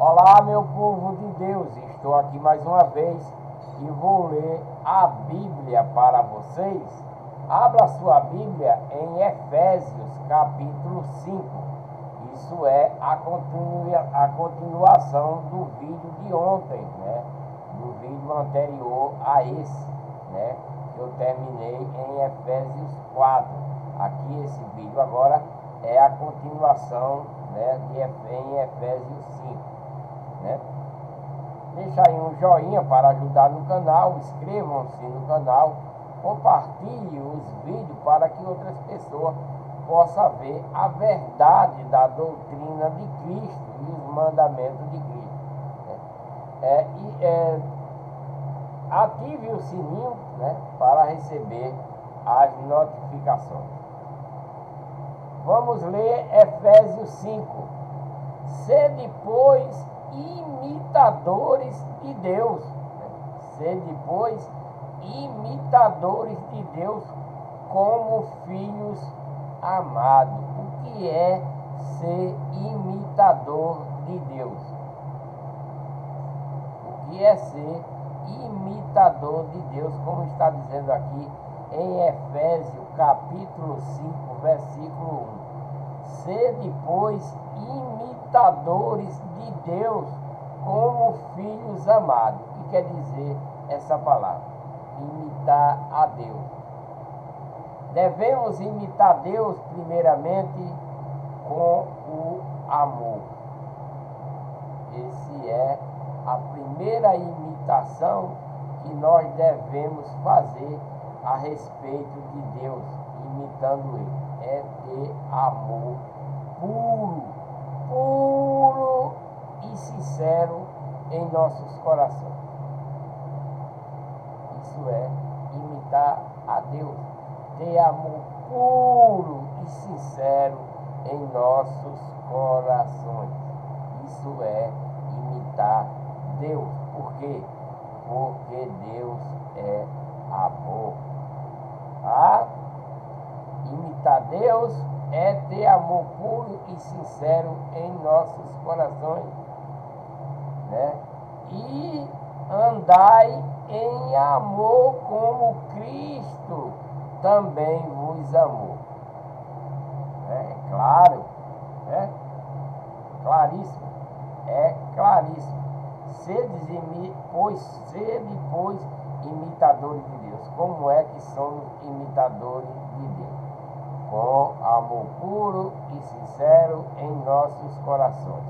Olá, meu povo de Deus, estou aqui mais uma vez e vou ler a Bíblia para vocês. Abra sua Bíblia em Efésios, capítulo 5. Isso é a continuação do vídeo de ontem, né? Do vídeo anterior a esse, né? Que eu terminei em Efésios 4. Aqui esse vídeo agora é a continuação, né, em Efésios 5. Né? Deixa aí um joinha para ajudar no canal, inscrevam-se no canal, compartilhe os vídeos para que outras pessoas possam ver a verdade da doutrina de Cristo e os mandamentos de Cristo. Ative o sininho, né, para receber as notificações. Vamos ler Efésios 5. Sede, pois, imitadores de Deus. Sede, pois, imitadores de Deus como filhos amados. O que é ser imitador de Deus? O que é ser imitador de Deus? Como está dizendo aqui em Efésios capítulo 5, versículo 1. Sede, pois, imitadores de Deus como filhos amados. O que quer dizer essa palavra? Imitar a Deus. Devemos imitar Deus primeiramente com o amor. Essa é a primeira imitação que nós devemos fazer a respeito de Deus, imitando Ele. É ter amor puro e sincero em nossos corações. Isso é imitar a Deus, ter amor puro e sincero em nossos corações. Isso é imitar Deus. Por quê? Porque Deus é amor. Imitar Deus é ter amor puro e sincero em nossos corações, né? E andai em amor como Cristo também vos amou. É claro, né? Claríssimo, é claríssimo. Sede, pois, imitadores de Deus. Como é que somos imitadores de Deus? Com amor puro e sincero em nossos corações.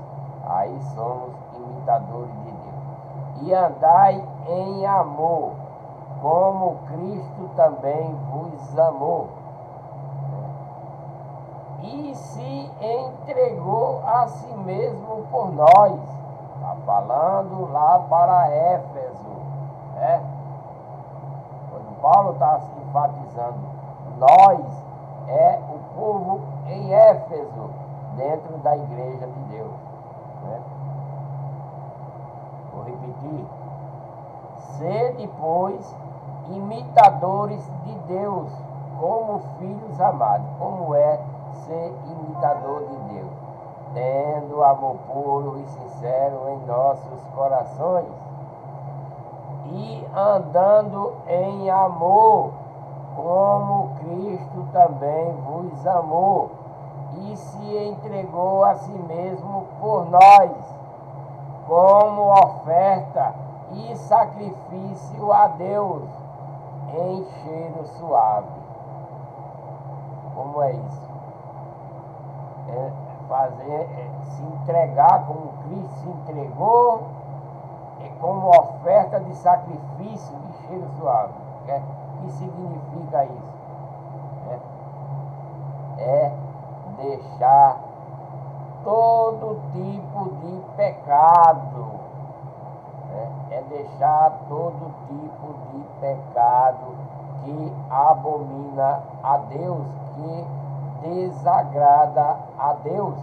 Aí somos imitadores de Deus. E andai em amor, como Cristo também vos amou. E se entregou a si mesmo por nós. Está falando lá para Éfeso, né? Quando Paulo está enfatizando nós, é o povo em Éfeso, dentro da igreja de Deus, né? Vou repetir. Sede, pois, imitadores de Deus, como filhos amados. Como é ser imitador de Deus? Tendo amor puro e sincero em nossos corações e andando em amor, como Cristo também vos amou e se entregou a si mesmo por nós, como oferta e sacrifício a Deus em cheiro suave. Como é isso? Se entregar como Cristo se entregou, como oferta de sacrifício de cheiro suave. O que significa isso? É deixar todo tipo de pecado. É deixar todo tipo de pecado que abomina a Deus, que desagrada a Deus.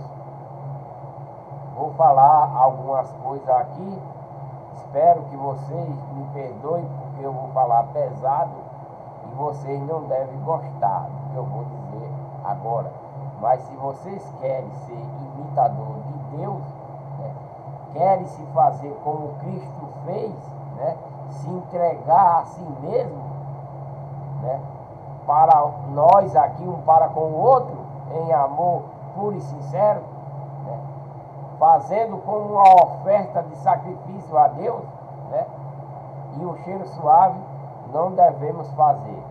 Vou falar algumas coisas aqui. Espero que vocês me perdoem, porque eu vou falar pesado e vocês não devem gostar do que eu vou dizer agora. Mas se vocês querem ser imitador de Deus, né, querem se fazer como Cristo fez, né? Se entregar a si mesmo, né? Para nós aqui, um para com o outro, em amor puro e sincero, né? Fazendo como uma oferta de sacrifício a Deus, né? E o cheiro suave não devemos fazer.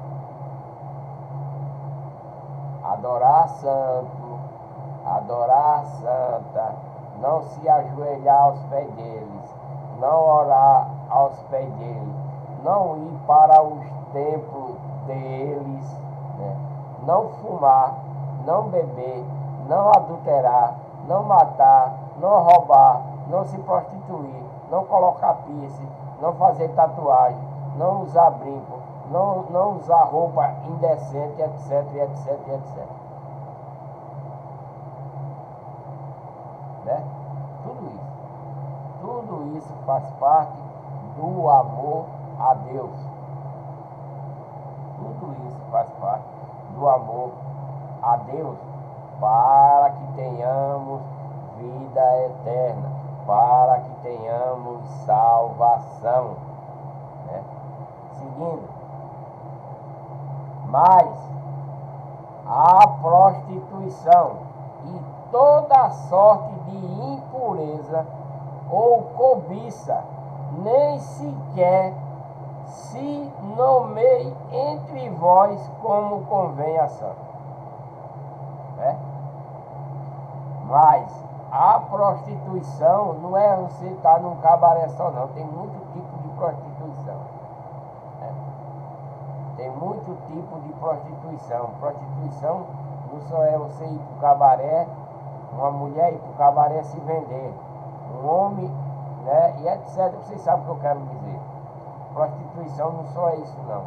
Adorar santo, adorar santa, não se ajoelhar aos pés deles, não orar aos pés deles, não ir para os templos deles, né? Não fumar, não beber, não adulterar, não matar, não roubar, não se prostituir, não colocar piercing, não fazer tatuagem, não usar brinco, não usar roupa indecente, etc, etc, etc. Né? Tudo isso faz parte do amor a Deus. Tudo isso faz parte do amor a Deus, para que tenhamos vida eterna, para que tenhamos salvação, né? Seguindo, mas a prostituição e toda sorte de impureza ou cobiça nem sequer se nomeie entre vós como convém a santos. Né? Mas a prostituição não é você estar num cabaré só, não. Tem muito tipo de prostituição. Né? Tem muito tipo de prostituição. Prostituição não só é você ir para o cabaré, uma mulher ir para o cabaré se vender, um homem, né, e etc. Vocês sabem o que eu quero dizer. Prostituição não só é isso, não.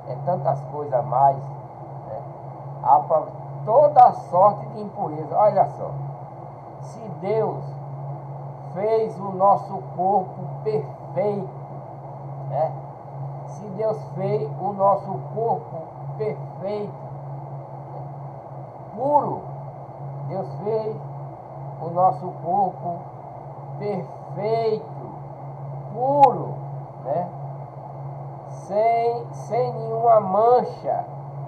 É tantas coisas a mais. Né? Toda sorte de impureza. Olha só. Se Deus fez o nosso corpo perfeito, né? Se Deus fez o nosso corpo perfeito, puro, Deus fez o nosso corpo perfeito, puro, né? Sem nenhuma mancha,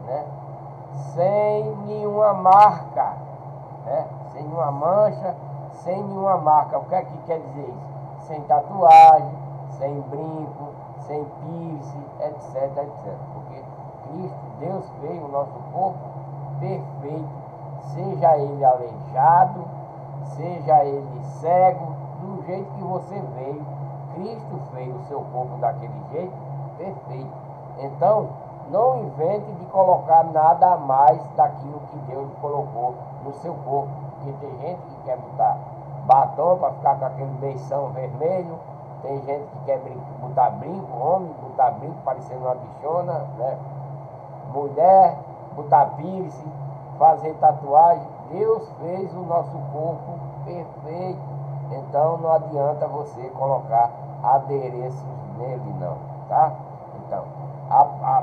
né? Sem nenhuma marca, né? Sem nenhuma mancha, sem nenhuma marca. O que é que quer dizer isso? Sem tatuagem, sem brinco, sem piercing, etc, etc. Porque Cristo, Deus fez o nosso corpo perfeito, seja ele aleijado, seja ele cego, do jeito que você veio, Cristo fez o seu corpo daquele jeito, perfeito. Então, não invente de colocar nada a mais daquilo que Deus colocou no seu corpo. Porque tem gente que quer botar batom para ficar com aquele beição vermelho, tem gente que quer botar brinco, homem botar brinco parecendo uma bichona, né? Mulher botar piercing, fazer tatuagem. Deus fez o nosso corpo perfeito. Então não adianta você colocar adereços nele, não, tá? Então,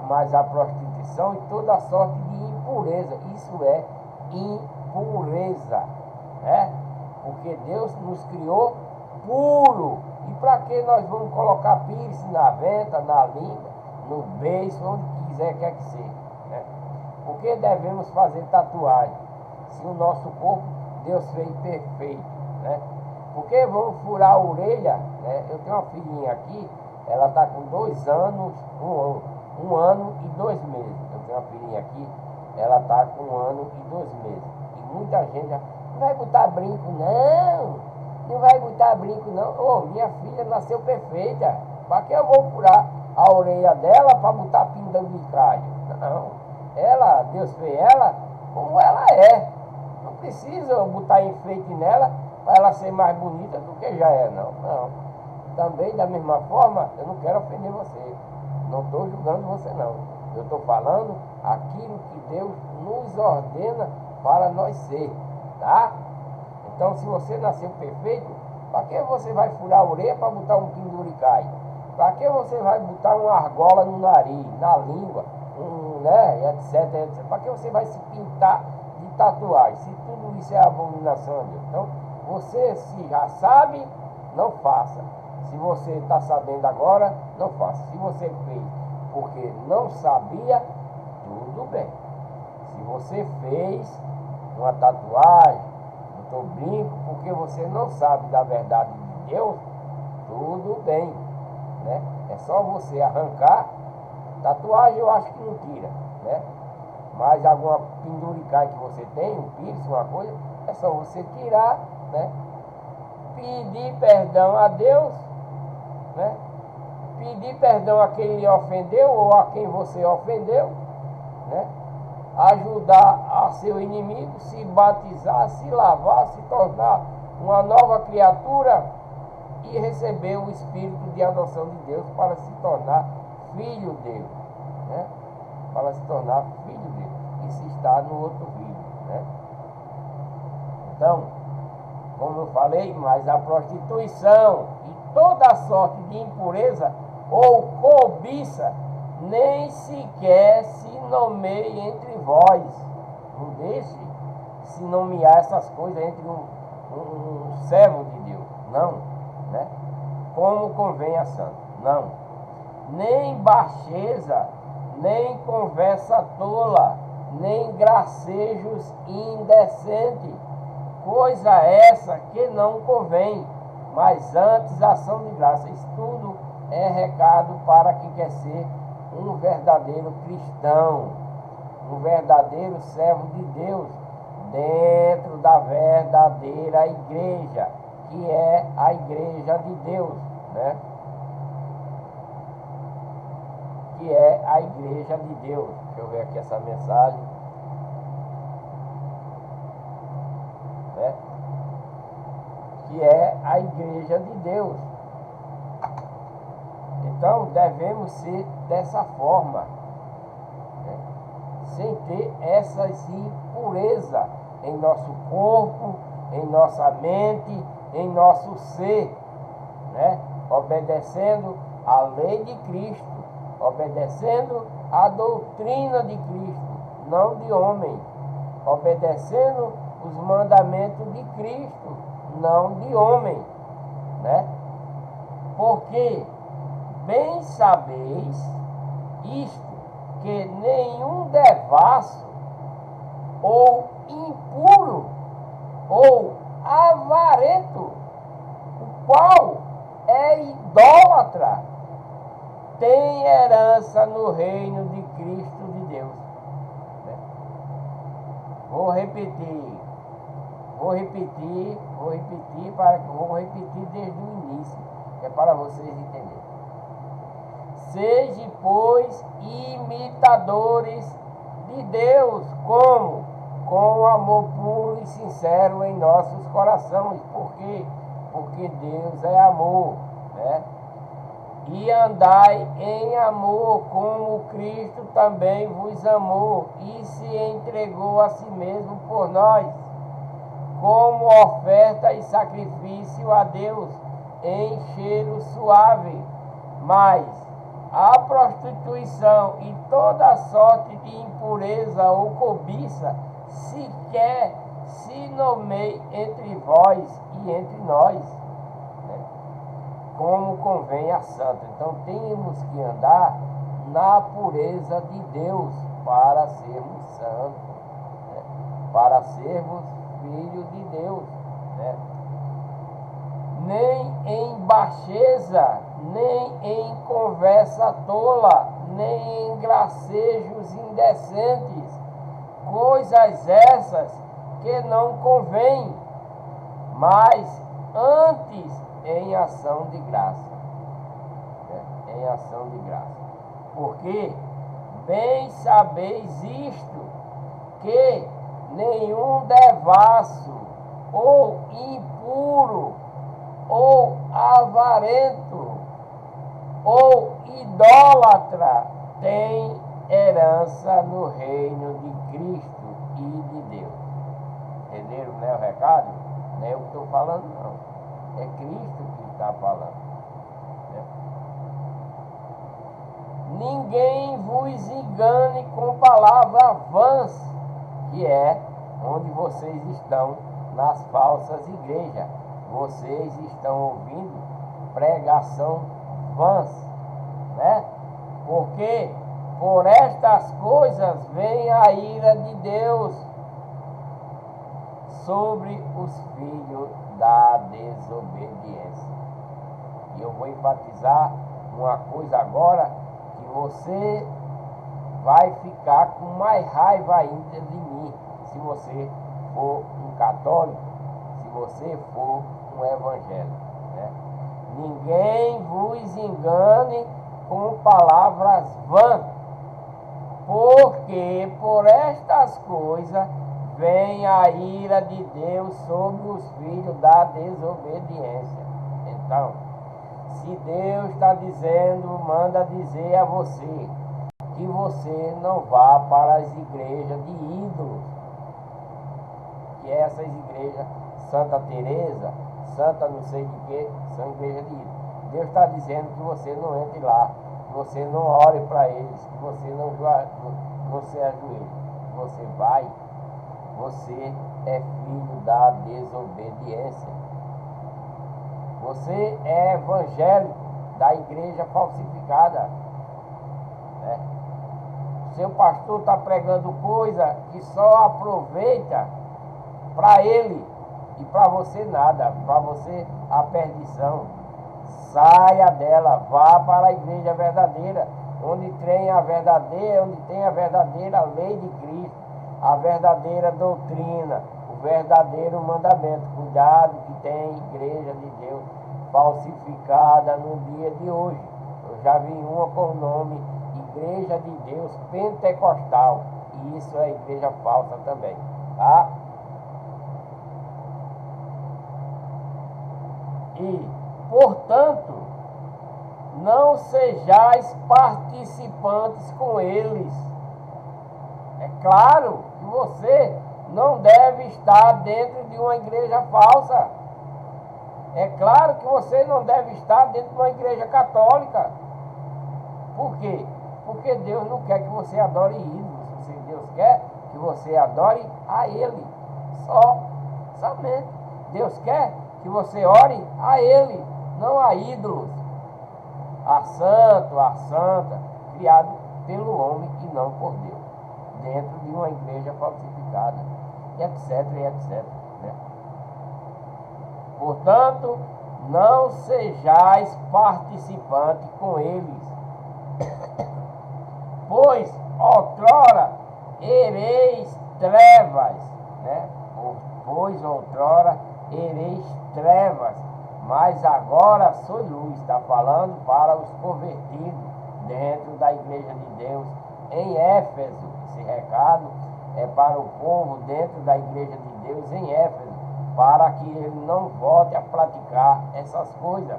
mas a prostituição e toda sorte de impureza, isso é impureza, né? Porque Deus nos criou puro. E para que nós vamos colocar piercing na venta, na língua, no beiço, onde quiser, quer que seja, né? Por que devemos fazer tatuagem se o nosso corpo Deus fez perfeito, né? Por que vamos furar a orelha, né? Eu tenho uma filhinha aqui, ela está com 2 anos, um ano e 2 meses. Eu tenho uma filhinha aqui, ela está com 1 ano e 2 meses. E muita gente já, não vai botar brinco, não vai botar brinco, não. Ô, minha filha nasceu perfeita. Para que eu vou furar a orelha dela para botar pindanicagem? Não. Ela, Deus fez ela como ela é. Não precisa botar enfeite nela para ela ser mais bonita do que já é, não. Não. Também, da mesma forma, eu não quero ofender você. Não estou julgando você, não. Eu estou falando aquilo que Deus nos ordena para nós ser, tá? Então, se você nasceu perfeito, para que você vai furar a orelha para botar um penduricai? Para que você vai botar uma argola no nariz, na língua, né, etc, etc? Para que você vai se pintar de tatuagem? Se tudo isso é abominação a Deus. Então, você se já sabe, não faça. Se você está sabendo agora, não faça. Se você fez porque não sabia, tudo bem. Se você fez uma tatuagem, botou brinco, porque você não sabe da verdade de Deus, tudo bem, né? É só você arrancar. Tatuagem eu acho que não tira, né? Mas alguma penduricagem que você tem, um piercing, uma coisa, é só você tirar, né? Pedir perdão a Deus, né? Pedir perdão a quem lhe ofendeu ou a quem você ofendeu, né? Ajudar a seu inimigo, se batizar, se lavar, se tornar uma nova criatura e receber o espírito de adoção de Deus para se tornar filho dele, né? Para se tornar filho dele. Isso está no outro vídeo, né? Então, como eu falei, mas a prostituição e toda sorte de impureza ou cobiça nem sequer se nomeie entre vós. Não deixe se nomear essas coisas entre um servo de Deus. Não, né? Como convém a santo. Não. Nem baixeza, nem conversa tola, nem gracejos indecentes. Coisa essa que não convém, mas antes ação de graça. Isso tudo é recado para quem quer ser um verdadeiro cristão, um verdadeiro servo de Deus, dentro da verdadeira igreja, que é a igreja de Deus, né? Que é a igreja de Deus. Deixa eu ver aqui essa mensagem. Né? Que é a igreja de Deus. Então devemos ser dessa forma, né? Sem ter essas impurezas em nosso corpo, em nossa mente, em nosso ser, né? Obedecendo a lei de Cristo, obedecendo a doutrina de Cristo, não de homem, obedecendo os mandamentos de Cristo, não de homem, né? Porque bem sabeis isto, que nenhum devasso, ou impuro, ou avarento, o qual é idólatra, tem herança no reino de Cristo de Deus. Vou repetir desde o início, é para vocês entenderem. Sede, pois, imitadores de Deus, como? Com amor puro e sincero em nossos corações. Por quê? Porque Deus é amor, né? E andai em amor, como Cristo também vos amou e se entregou a si mesmo por nós, como oferta e sacrifício a Deus, em cheiro suave. Mas a prostituição e toda sorte de impureza ou cobiça sequer se nomeie entre vós e entre nós, né? Como convém a santo. Então temos que andar na pureza de Deus para sermos santos, né? Para sermos filhos de Deus, né? Nem em baixeza, nem em conversa tola, nem em gracejos indecentes, coisas essas que não convém, mas antes em ação de graça, né? Em ação de graça. Porque bem sabeis isto, que nenhum devasso, ou impuro, ou avarento, ou idólatra tem herança no reino de Cristo e de Deus. Entenderam, né, o recado? Não é eu que estou falando, não. É Cristo que está falando, né? Ninguém vos engane com palavra vãs, que é onde vocês estão nas falsas igrejas. vocês estão ouvindo pregação vãs, né? Porque por estas coisas vem a ira de Deus sobre os filhos da desobediência. E eu vou enfatizar uma coisa agora, que você vai ficar com mais raiva ainda de mim, se você for um católico, se você for um evangélico, né? Ninguém vos engane com palavras vãs, porque por estas coisas vem a ira de Deus sobre os filhos da desobediência. Então, se Deus está dizendo, manda dizer a você que você não vá para as igrejas de ídolos, que essas igrejas, Santa Teresa, Santa não sei de que, são igrejas de ídolos. Deus está dizendo que você não entre lá, que você não ore para eles, que você não você ajoelhe. Você vai, você é filho da desobediência. Você é evangélico da igreja falsificada, né? Seu pastor está pregando coisa que só aproveita para ele e para você nada, para você a perdição. Saia dela, vá para a igreja verdadeira, onde tem a verdadeira lei de Cristo, a verdadeira doutrina, o verdadeiro mandamento. Cuidado que tem igreja de Deus falsificada no dia de hoje. Eu já vi uma com o nome Igreja de Deus Pentecostal, e isso é igreja falsa também, tá? E, portanto, não sejais participantes com eles. É claro que você não deve estar dentro de uma igreja falsa. É claro que você não deve estar dentro de uma igreja católica. Por quê? Porque Deus não quer que você adore ídolos. Deus quer que você adore a Ele. Somente. Deus quer que você ore a Ele, não a ídolos, a santo, a santa, criado pelo homem e não por Deus, dentro de uma igreja falsificada, etc, etc, né? Portanto, não sejais participantes com eles, pois outrora ereis trevas, né? Pois outrora ereis trevas, mas agora sois luz. Está falando para os convertidos dentro da igreja de Deus em Éfeso. Esse recado é para o povo dentro da igreja de Deus em Éfeso, para que ele não volte a praticar essas coisas.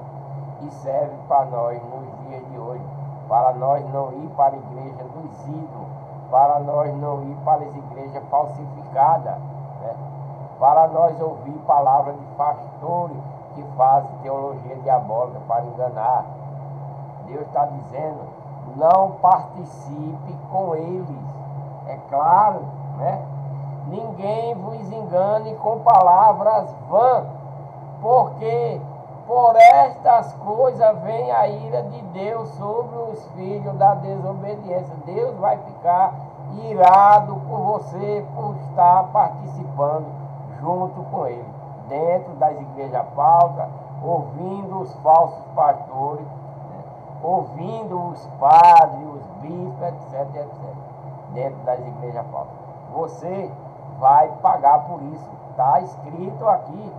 E serve para nós nos dias de hoje, para nós não ir para a igreja dos ídolos, para nós não ir para as igrejas falsificadas, né? Para nós ouvir palavras de pastores que fazem teologia diabólica para enganar. Deus está dizendo, não participe com eles. É claro, né? Ninguém vos engane com palavras vãs, porque por estas coisas vem a ira de Deus sobre os filhos da desobediência. Deus vai ficar irado com você por estar participando junto com ele, dentro das igrejas falsas, ouvindo os falsos pastores, né? Ouvindo os padres, os bispos, etc, etc, dentro das igrejas falsas. Você vai pagar por isso. Está escrito aqui,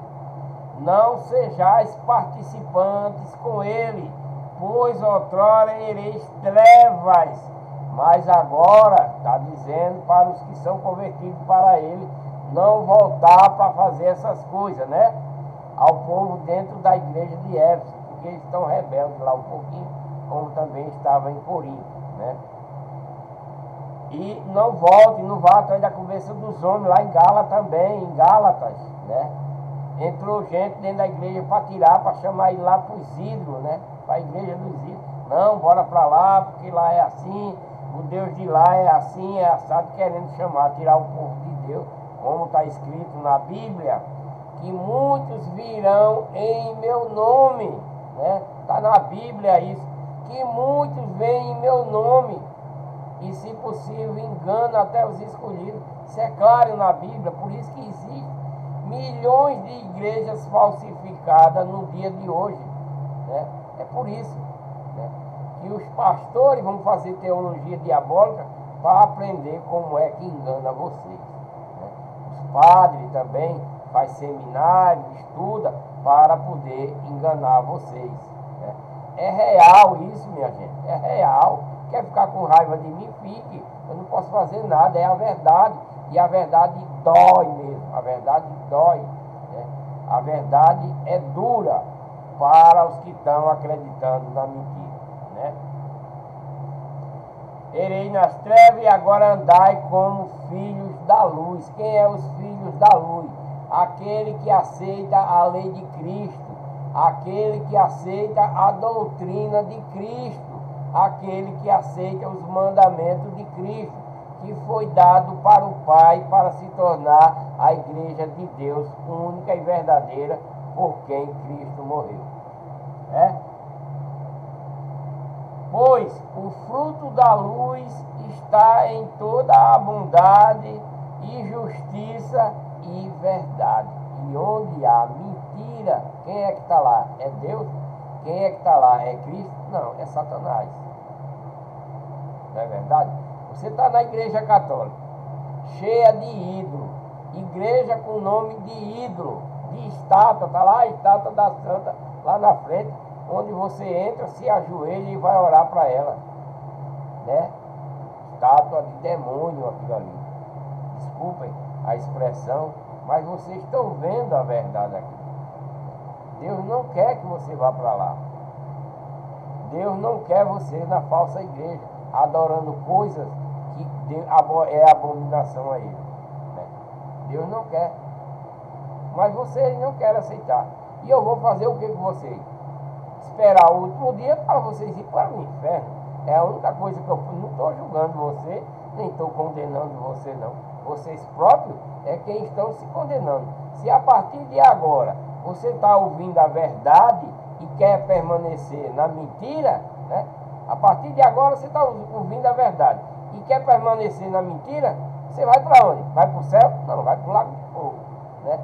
não sejais participantes com ele, pois outrora ereis trevas, mas agora, está dizendo para os que são convertidos para ele, não voltar para fazer essas coisas, né? Ao povo dentro da igreja de Éfeso, porque eles estão rebeldes lá um pouquinho, como também estava em Corinto, né? E não volte, não vá atrás da conversa dos homens, lá em Gálatas também, em Gálatas, né? Entrou gente dentro da igreja para tirar, para chamar ele lá para os ídolos, né? Para a igreja dos ídolos. Não, bora para lá, porque lá é assim, o Deus de lá é assim, é assado, querendo chamar, tirar o povo de Deus, como está escrito na Bíblia, que muitos virão em meu nome, né? Está na Bíblia isso, que muitos vêm em meu nome, e se possível engana até os escolhidos. Isso é claro na Bíblia, por isso que existe milhões de igrejas falsificadas no dia de hoje, né? É por isso, né, que os pastores vão fazer teologia diabólica para aprender como é que engana vocês, né? Os padres também faz seminário, estuda para poder enganar vocês, né? É real isso, minha gente, é real. Quer ficar com raiva de mim? Fique, eu não posso fazer nada, é a verdade, e a verdade dói mesmo, a verdade dói, né? A verdade é dura para os que estão acreditando na mentira, né? Erei nas trevas e agora andai como filhos da luz. Quem é os filhos da luz? Aquele que aceita a lei de Cristo, aquele que aceita a doutrina de Cristo, aquele que aceita os mandamentos de Cristo, que foi dado para o Pai para se tornar a igreja de Deus, única e verdadeira, por quem Cristo morreu, né? Pois o fruto da luz está em toda a bondade e justiça e verdade. E onde há mentira, quem é que está lá? É Deus? Quem é que está lá? É Cristo? Não, é Satanás. Não é verdade? Você está na igreja católica, cheia de ídolo, igreja com nome de ídolo, de estátua, está lá a estátua da santa, lá na frente, onde você entra, se ajoelha e vai orar para ela, né? Estátua de demônio aquilo ali. Desculpem a expressão, mas vocês estão vendo a verdade aqui. Deus não quer que você vá para lá. Deus não quer você na falsa igreja, adorando coisas que é abominação a Ele, né? Deus não quer. Mas vocês não querem aceitar. E eu vou fazer o que com vocês? Esperar o último dia para vocês ir para o inferno. É a única coisa que eu não estou julgando você, nem estou condenando você não. Vocês próprios é quem estão se condenando. Se a partir de agora você está ouvindo a verdade e quer permanecer na mentira, né? A partir de agora você está ouvindo a verdade e quer permanecer na mentira, você vai para onde? Vai para o céu? Não, vai para o lago de fogo, né?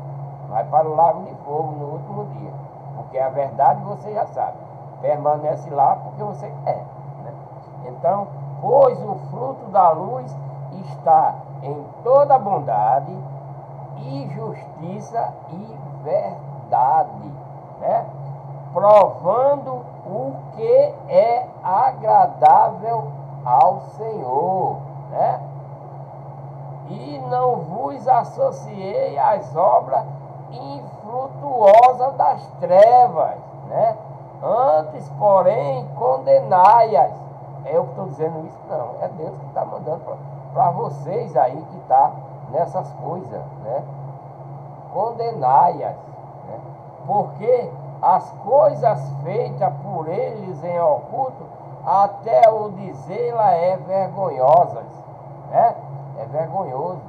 Vai para o lago de fogo no último dia. Porque a verdade você já sabe. Permanece lá porque você quer, né? Então, pois o fruto da luz está em toda bondade e justiça e verdade, né? Provando o que é agradável ao Senhor, né? E não vos associei às obras infrutuosas das trevas, né? Antes, porém, condenai-as. É eu que estou dizendo isso? Não, é Deus que está mandando para vocês aí que está nessas coisas, né? Condenai-as, né? Porque as coisas feitas por eles em oculto, até o dizê-la é vergonhosa, né? É vergonhoso,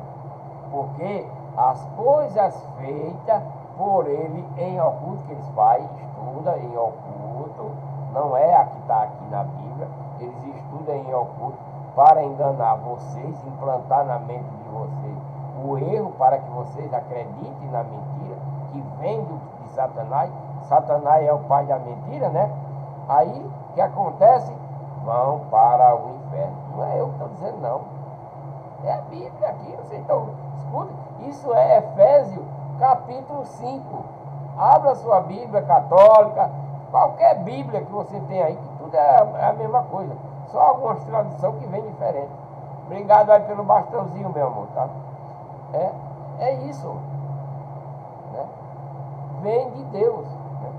porque as coisas feitas por ele em oculto, que eles fazem, estudam em oculto, não é a que está aqui na Bíblia, eles estudam em oculto para enganar vocês, implantar na mente de vocês o erro para que vocês acreditem na mentira que vem de Satanás. Satanás é o pai da mentira, né? Aí, o que acontece? Vão para o inferno. Não é eu que estou dizendo, não. É a Bíblia aqui, vocês estão... Escuta, isso é Efésios capítulo 5. Abra sua Bíblia católica, qualquer Bíblia que você tem aí, que tudo é a mesma coisa. Só algumas traduções que vêm diferentes. Obrigado aí pelo bastãozinho, meu amor, tá? É isso, né? Vem de Deus, né?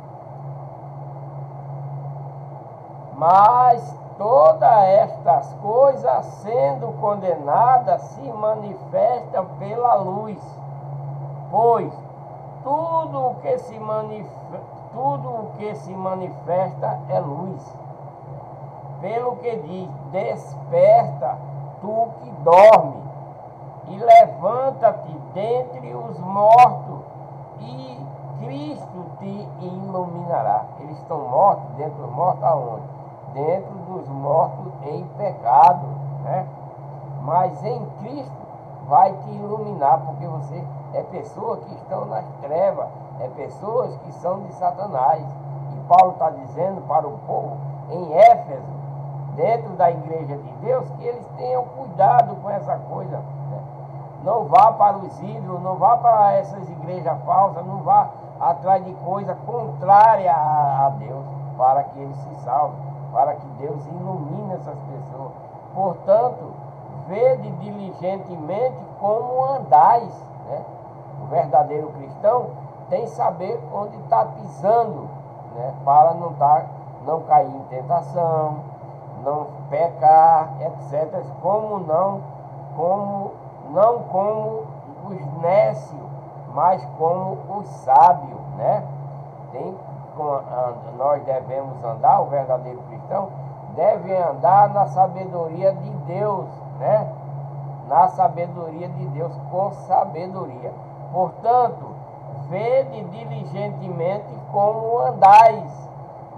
Mas todas estas coisas, sendo condenadas, se manifestam pela luz, pois tudo o que se manifesta é luz. Pelo que diz: desperta, tu que dorme, e levanta-te dentre os mortos, e Cristo te iluminará. Eles estão mortos, dentro dos mortos aonde? Dentro dos mortos em pecado, né? Mas em Cristo vai te iluminar, porque você é pessoas que estão nas trevas, é pessoas que são de Satanás. E Paulo está dizendo para o povo em Éfeso, dentro da igreja de Deus, que eles tenham cuidado com essa coisa, né? Não vá para os ídolos, não vá para essas igrejas falsas, não vá atrás de coisa contrária a Deus, para que eles se salvem, para que Deus ilumine essas pessoas. Portanto, vede diligentemente como andais, né? O verdadeiro cristão tem que saber onde está pisando, né? Para não cair em tentação, não pecar, etc. Como os nécios, mas como os sábios, né? Nós devemos andar, o verdadeiro cristão deve andar na sabedoria de Deus, né? Na sabedoria de Deus, com sabedoria. Portanto, vede diligentemente como andais,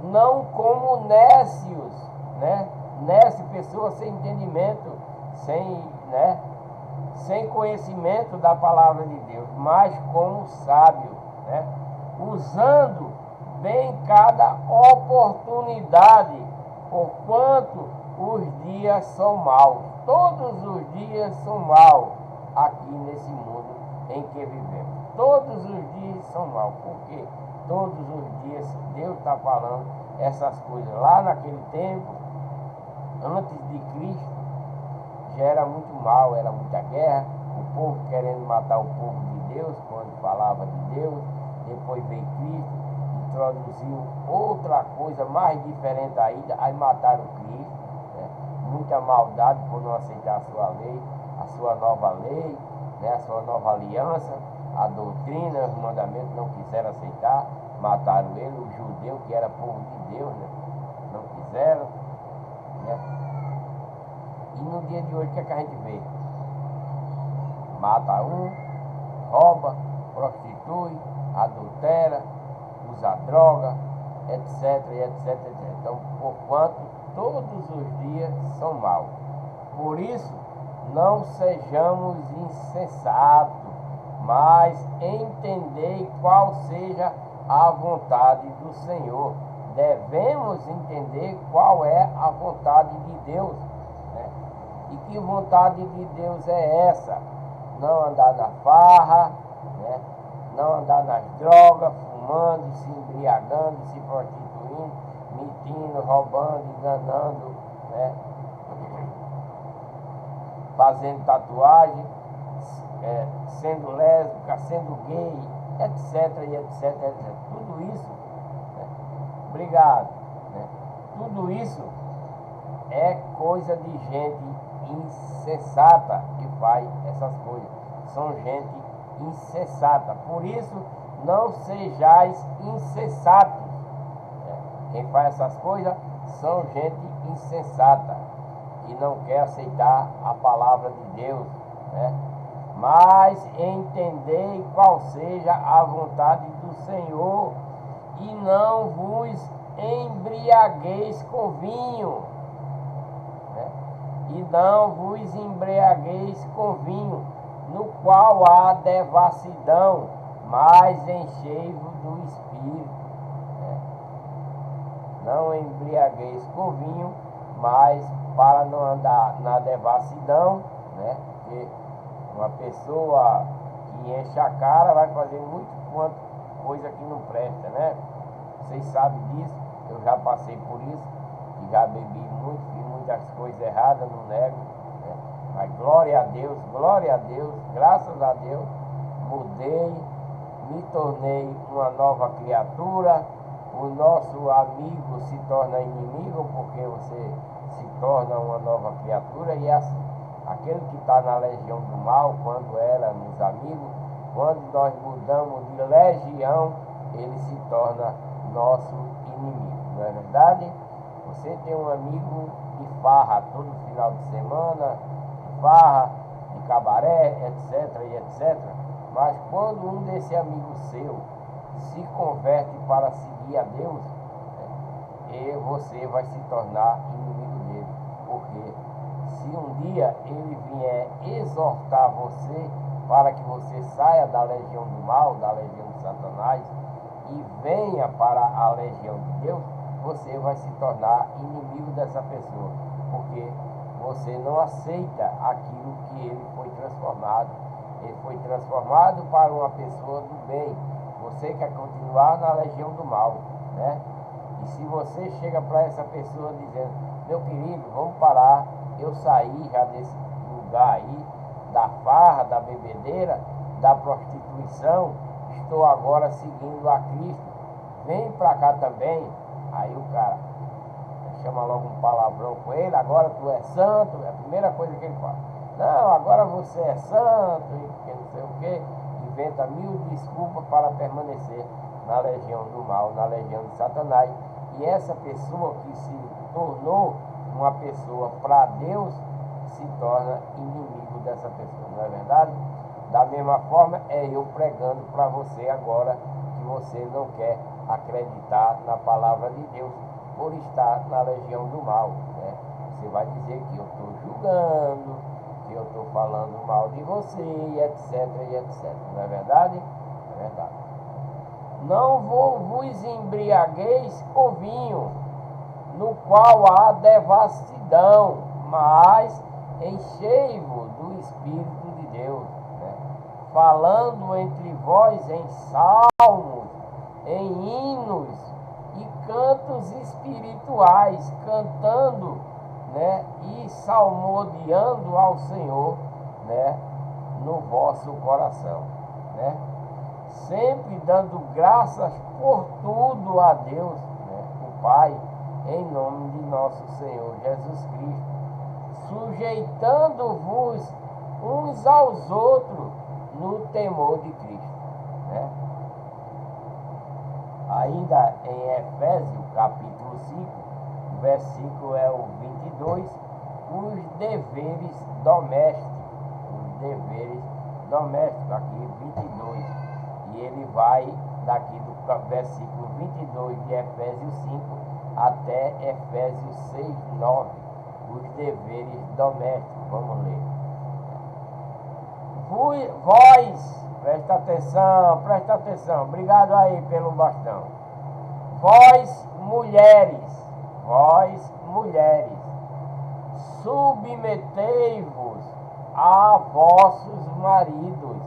não como nécios, né? Nécio, pessoas sem entendimento, sem conhecimento da palavra de Deus, mas como sábio, né? Usando bem cada oportunidade, porquanto os dias são maus. Todos os dias são maus aqui nesse mundo em que vivemos. Todos os dias são maus, porque todos os dias Deus está falando essas coisas. Lá naquele tempo, antes de Cristo, já era muito mal, era muita guerra, o povo querendo matar o povo de Deus, quando falava de Deus. Depois veio Cristo, introduziu outra coisa mais diferente ainda, aí mataram Cristo, né? Muita maldade por não aceitar a sua lei, a sua nova lei, né? A sua nova aliança, a doutrina, os mandamentos não quiseram aceitar, mataram ele, o judeu que era povo de Deus, né? Não quiseram, né? E no dia de hoje, o que é que a gente vê? Mata um, rouba, prostitui, adultera, usa droga, etc, etc, etc. Então, porquanto todos os dias são maus. Por isso, não sejamos insensatos, mas entendei qual seja a vontade do Senhor. Devemos entender qual é a vontade de Deus, né? E que vontade de Deus é essa? Não andar na farra, né? Não andar nas drogas, fumando, se embriagando, se prostituindo, mentindo, roubando, enganando, né? Fazendo tatuagem, sendo lésbica, sendo gay, etc, etc, etc. Tudo isso, né? Obrigado, né? Tudo isso é coisa de gente insensata que faz essas coisas. São gente insensata. Por isso, não sejais insensatos, né? Quem faz essas coisas são gente insensata e não quer aceitar a palavra de Deus, né? Mas entendei qual seja a vontade do Senhor, e não vos embriagueis com vinho, né? E não vos embriagueis com vinho, no qual há devassidão, mas enchei-vos do Espírito, né? Não embriagueis com vinho, mas para não andar na devassidão, né? Porque uma pessoa que enche a cara vai fazer muito quanto coisa que não presta, né? Vocês sabem disso, eu já passei por isso, e já bebi muito, fiz muitas coisas erradas, não nego, né? Mas glória a Deus, graças a Deus, mudei, me tornei uma nova criatura. O nosso amigo se torna inimigo, porque você se torna uma nova criatura, e é assim. Aquele que está na legião do mal, quando éramos amigos, quando nós mudamos de legião, ele se torna nosso inimigo, não é verdade? Você tem um amigo de farra todo final de semana, de farra, de cabaré, etc, e etc. Mas quando um desse amigo seu se converte para seguir a Deus, e você vai se tornar inimigo dele. Porque se um dia ele vier exortar você para que você saia da legião do mal, da legião de Satanás, e venha para a legião de Deus, você vai se tornar inimigo dessa pessoa, porque você não aceita aquilo que ele foi transformado. Ele foi transformado para uma pessoa do bem. Você quer continuar na legião do mal, né? E se você chega para essa pessoa dizendo: meu querido, vamos parar, eu saí já desse lugar aí, da farra, da bebedeira, da prostituição, estou agora seguindo a Cristo, vem para cá também. Aí o cara chama logo um palavrão com ele: agora tu é santo, é a primeira coisa que ele fala. Não, agora você é santo, e não sei o que, inventa mil desculpas para permanecer na legião do mal, na legião de Satanás. E essa pessoa que se tornou uma pessoa para Deus, se torna inimigo dessa pessoa, não é verdade? Da mesma forma, é eu pregando para você agora que você não quer acreditar na palavra de Deus por estar na legião do mal, né? Você vai dizer que eu estou julgando, que eu estou falando mal de você, e etc, e etc. Não é verdade? É verdade. Não vos embriagueis com vinho, no qual há devassidão, mas enchei-vos do Espírito de Deus, né? Falando entre vós em salmos, em hinos e cantos espirituais, cantando, né, e salmodiando ao Senhor, né, no vosso coração, né? Sempre dando graças por tudo a Deus, né, o Pai, em nome de nosso Senhor Jesus Cristo, sujeitando-vos uns aos outros no temor de Cristo, né? Ainda em Efésios capítulo 5, o versículo é o 22, os deveres domésticos, aqui 22, e ele vai daqui do versículo 22 de Efésios 5 até Efésios 6, 9, os deveres domésticos. Vamos ler. Vós, presta atenção, obrigado aí pelo bastão. Vós mulheres, submetei-vos a vossos maridos.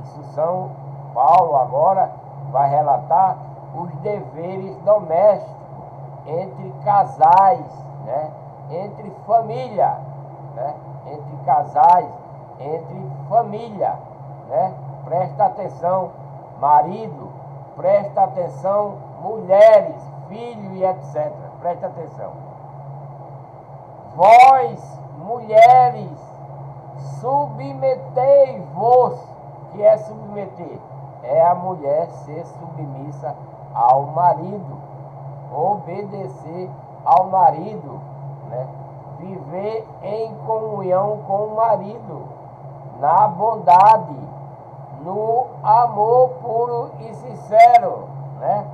Isso são, Paulo agora vai relatar os deveres domésticos entre casais, né? Entre família, né? Entre casais, entre família, né? Presta atenção, marido, presta atenção, mulheres, filho e etc. Presta atenção. Vós, mulheres, submetei-vos. Que é submeter? É a mulher ser submissa ao marido, obedecer ao marido, né? Viver em comunhão com o marido, na bondade, no amor puro e sincero, né?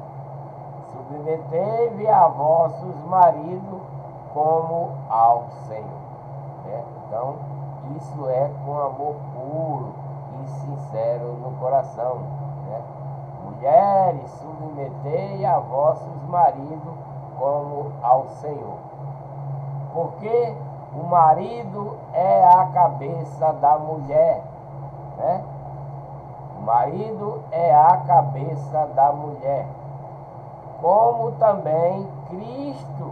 Submetei-vos a vossos maridos como ao Senhor, né? Então, isso é com amor puro e sincero no coração, né? Mulheres, submetei a vossos maridos como ao Senhor, porque o marido é a cabeça da mulher, né? O marido é a cabeça da mulher, como também Cristo,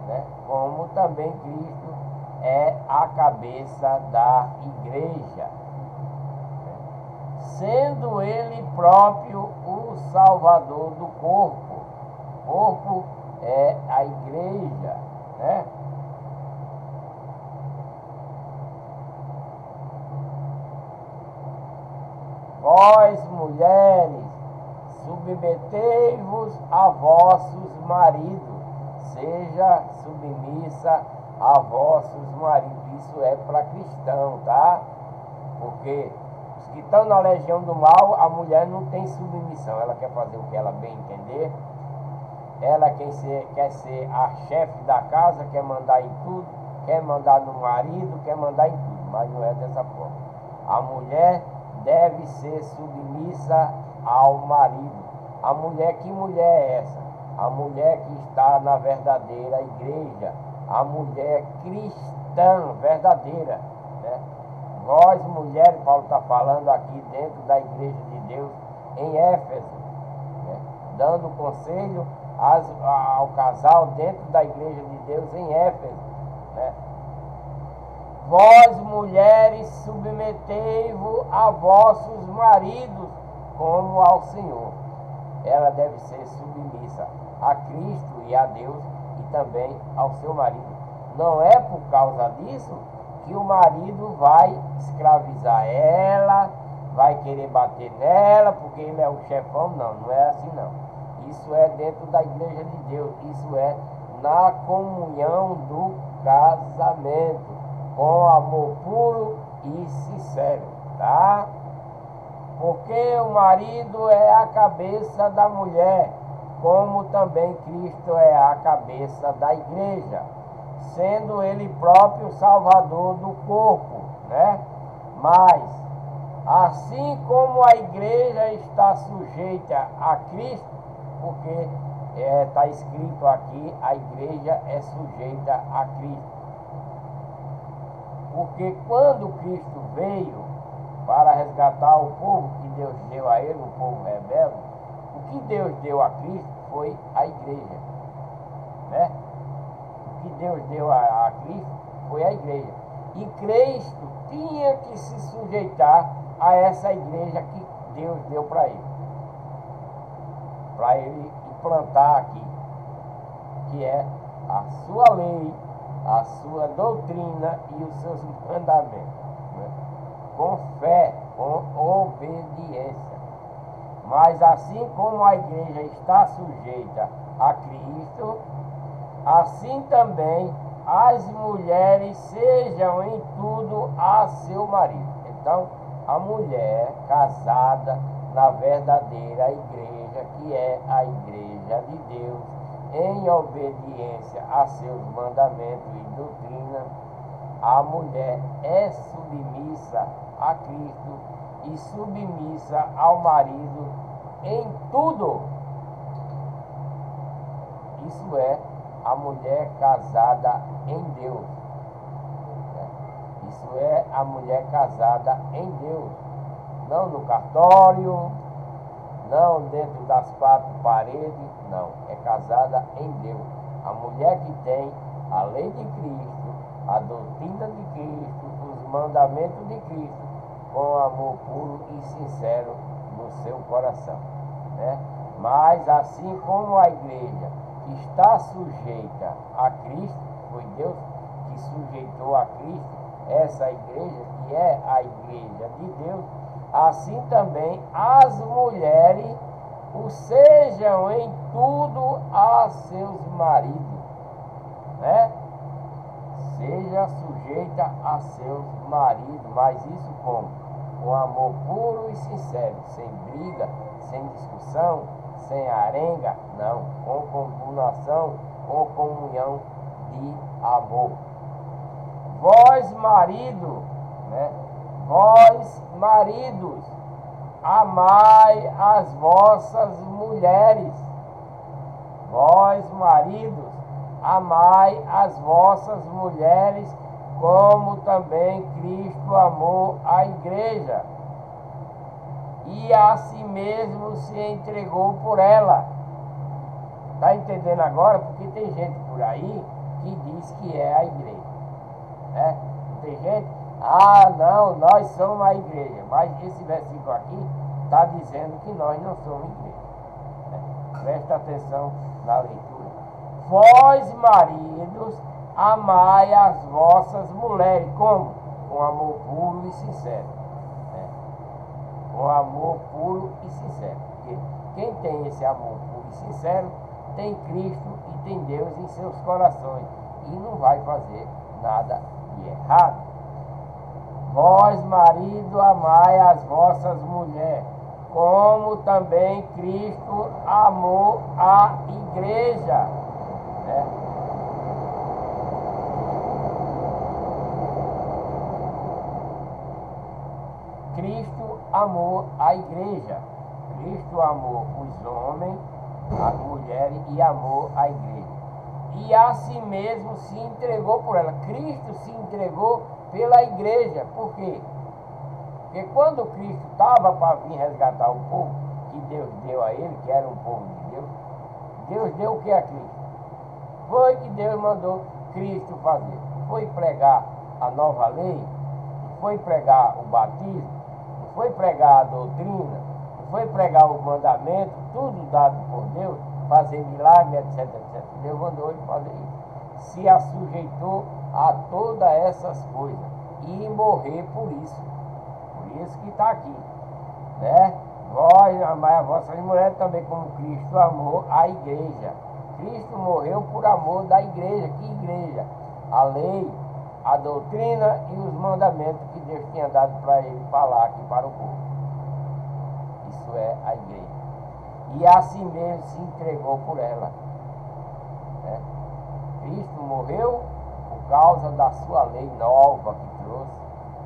né? Como também Cristo é a cabeça da igreja, sendo ele próprio o Salvador do corpo. O corpo é a igreja, né? Vós, mulheres, submetei-vos a vossos maridos, seja submissa a vossos maridos. Isso é para cristão, tá? Porque Os que estão na legião do mal, a mulher não tem submissão. Ela quer fazer o que ela bem entender. Ela quer ser a chefe da casa, quer mandar em tudo, quer mandar no marido, quer mandar em tudo, mas não é dessa forma. A mulher deve ser submissa ao marido. A mulher, que mulher é essa? A mulher que está na verdadeira igreja, a mulher cristã verdadeira, né? Vós, mulheres, Paulo está falando aqui dentro da igreja de Deus em Éfeso, né? Dando conselho ao casal dentro da igreja de Deus em Éfeso, né? Vós, mulheres, submetei-vos a vossos maridos como ao Senhor. Ela deve ser submissa a Cristo e a Deus e também ao seu marido. Não é por causa disso que o marido vai escravizar ela, vai querer bater nela porque ele é o chefão. Não, não é assim não. Isso é dentro da igreja de Deus. Isso é na comunhão do casamento, com amor puro e sincero, tá? Porque o marido é a cabeça da mulher, como também Cristo é a cabeça da igreja, sendo ele próprio salvador do corpo, né? Mas, assim como a igreja está sujeita a Cristo, porque está escrito aqui, a igreja é sujeita a Cristo. Porque quando Cristo veio para resgatar o povo que Deus deu a ele, o povo rebelde, o que Deus deu a Cristo foi a igreja, né? O que Deus deu a Cristo foi a igreja. E Cristo tinha que se sujeitar a essa igreja que Deus deu para ele implantar aqui, que é a sua lei, a sua doutrina e os seus mandamentos, né? Com fé, com obediência. Mas assim como a igreja está sujeita a Cristo, assim também as mulheres sejam em tudo a seu marido. Então, a mulher casada na verdadeira igreja, que é a igreja de Deus, em obediência a seus mandamentos e doutrina, a mulher é submissa a Cristo e submissa ao marido em tudo. Isso é a mulher casada em Deus. Isso é a mulher casada em Deus. Não no cartório, não dentro das quatro paredes, não. É casada em Deus. A mulher que tem a lei de Cristo, a doutrina de Cristo, os mandamentos de Cristo, com amor puro e sincero no seu coração, né? Mas assim como a igreja está sujeita a Cristo, foi Deus que sujeitou a Cristo, essa igreja que é a igreja de Deus, assim também as mulheres o sejam em tudo a seus maridos, né? Seja sujeita a seus maridos, mas isso como? Com amor puro e sincero, sem briga, sem discussão, sem arenga, não, com combinação, com comunhão de amor. Vós, marido, né? Vós, maridos, amai as vossas mulheres. Vós, maridos, amai as vossas mulheres, como também Cristo amou a igreja e a si mesmo se entregou por ela. Está entendendo agora? Porque tem gente por aí que diz que é a igreja, né? Tem gente, não, nós somos a igreja, mas esse versículo aqui está dizendo que nós não somos igreja, né? Presta atenção na leitura. Vós, maridos, amai as vossas mulheres, como? Com amor puro e sincero, né? Com amor puro e sincero. Porque quem tem esse amor puro e sincero tem Cristo e tem Deus em seus corações e não vai fazer nada de errado. Vós, marido, amai as vossas mulheres, como também Cristo amou a igreja, né? Cristo amou a igreja. Cristo amou os homens, as mulheres e amou a igreja. E a si mesmo se entregou por ela. Cristo se entregou pela igreja. Por quê? Porque quando Cristo estava para vir resgatar o povo que Deus deu a ele, que era um povo de Deus, Deus deu o que a Cristo? Foi que Deus mandou Cristo fazer. Foi pregar a nova lei, foi pregar o batismo, foi pregar a doutrina, foi pregar o mandamento, tudo dado por Deus, fazer milagre, etc, etc. Deus mandou ele fazer isso. Se assujeitou a todas essas coisas e morrer por isso. Por isso que está aqui, né? Vós amai a vossas mulheres também como Cristo amou a igreja. Cristo morreu por amor da igreja. Que igreja? A lei, a doutrina e os mandamentos que Deus tinha dado para ele falar aqui para o povo. Isso é a igreja. E assim mesmo se entregou por ela, né? Cristo morreu por causa da sua lei nova que trouxe.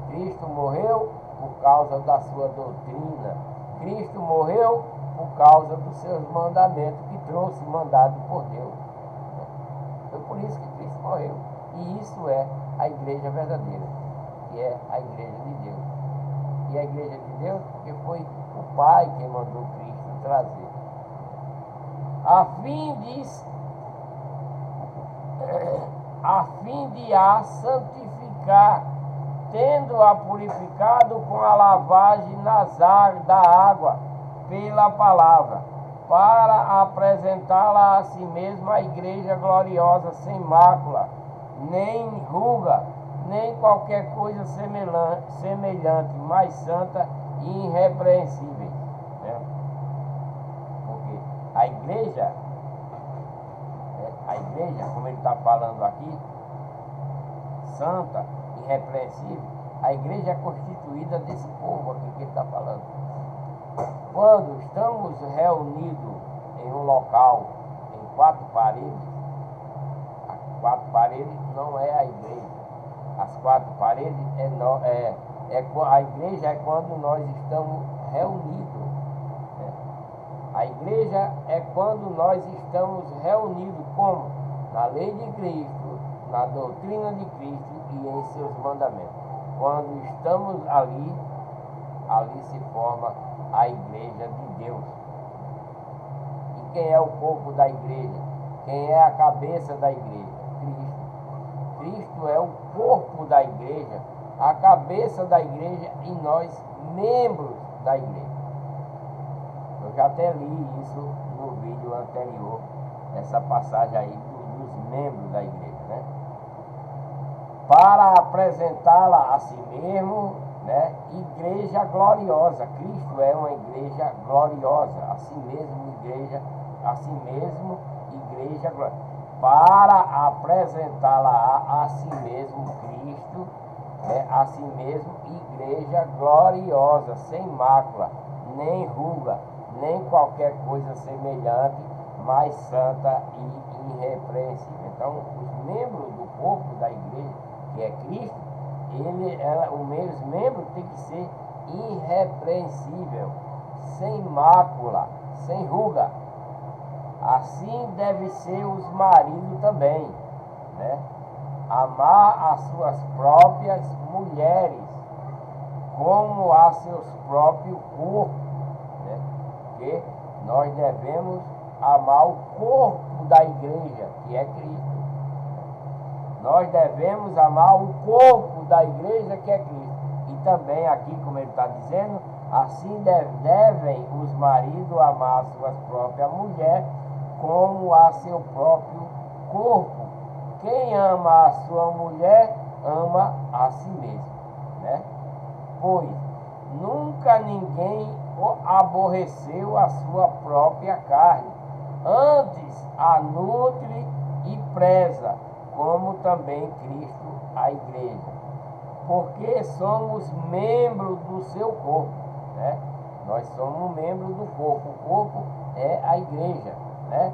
Cristo morreu por causa da sua doutrina. Cristo morreu por causa dos seus mandamentos que trouxe, mandado por Deus. Foi por isso que Cristo morreu. E isso é a igreja verdadeira, que é a igreja de Deus. E a igreja de Deus porque foi o Pai quem mandou Cristo trazer. A fim de a santificar, tendo-a purificado com a lavagem da água pela palavra, para apresentá-la a si mesma a igreja gloriosa, sem mácula, nem ruga, nem qualquer coisa semelhante, mas santa e irrepreensível, né? Porque a igreja, como ele está falando aqui, santa, irrepreensível, a igreja é constituída desse povo aqui que ele está falando. Quando estamos reunidos em um local, em quatro paredes não é a igreja. As quatro paredes a igreja é quando nós estamos reunidos, né? A igreja é quando nós estamos reunidos como? Na lei de Cristo, na doutrina de Cristo e em seus mandamentos. Quando estamos ali se forma a igreja de Deus. E quem é o corpo da igreja? Quem é a cabeça da igreja? Cristo. Cristo é o corpo da igreja, a cabeça da igreja e nós, membros da igreja. Eu já até li isso no vídeo anterior, essa passagem aí dos membros da igreja, né? Para apresentá-la a si mesmo, né? Igreja gloriosa. Cristo é uma igreja gloriosa, a si mesmo igreja gloriosa. Para apresentá-la a si mesmo, Cristo, né? A si mesmo igreja gloriosa, sem mácula, nem ruga, nem qualquer coisa semelhante, mas santa e irrepreensível. Então, os membros do corpo da igreja, que é Cristo, os membros têm que ser irrepreensível, sem mácula, sem ruga. Assim deve ser os maridos também, né? Amar as suas próprias mulheres, como a seus próprios corpos, né? Porque nós devemos amar o corpo da igreja, que é Cristo. Nós devemos amar o corpo da igreja, que é Cristo. E também aqui, como ele está dizendo, assim devem os maridos amar as suas próprias mulheres, como a seu próprio corpo. Quem ama a sua mulher, ama a si mesmo, né? Pois nunca ninguém aborreceu a sua própria carne, antes a nutre e preza, como também Cristo a igreja, porque somos membros do seu corpo, né? Nós somos membros do corpo. O corpo é a igreja, né?